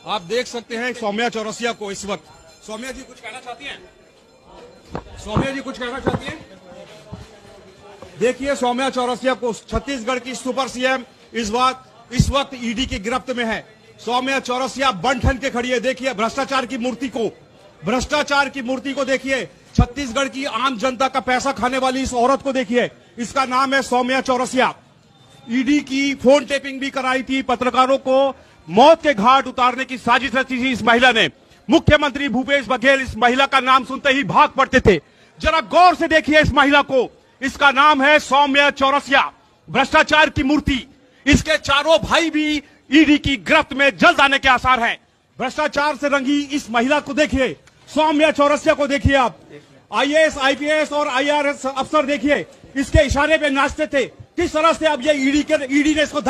आप देख सकते हैं सौम्या चौरसिया को इस वक्त। सौम्या जी कुछ कहना चाहती हैं? सौम्या जी कुछ कहना चाहती हैं? देखिए सौम्या चौरसिया को, छत्तीसगढ़ की सुपर सीएम इस वक्त ईडी की गिरफ्त में है। सौम्या चौरसिया बन ठन के खड़ी है। देखिए भ्रष्टाचार की मूर्ति को देखिए। छत्तीसगढ़ की आम जनता का पैसा खाने वाली इस औरत को देखिए। इसका नाम है सौम्या चौरसिया। ईडी की फोन टेपिंग भी कराई थी। पत्रकारों को मौत के घाट उतारने की साजिश रची थी इस महिला ने। मुख्यमंत्री भूपेश बघेल इस महिला का नाम सुनते ही भाग पड़ते थे। जरा गौर से देखिए इस महिला को। इसका नाम है सौम्या चौरसिया, भ्रष्टाचार की मूर्ति। इसके चारों भाई भी ईडी की गिरफ्त में जल्द आने के आसार हैं। भ्रष्टाचार से रंगी इस महिला को देखिए, सौम्या चौरसिया को देखिए आप। आईएएस, आईपीएस और आईआरएस अफसर देखिए इसके इशारे पे नाचते थे। किस तरह से अब ये ईडी ने इसको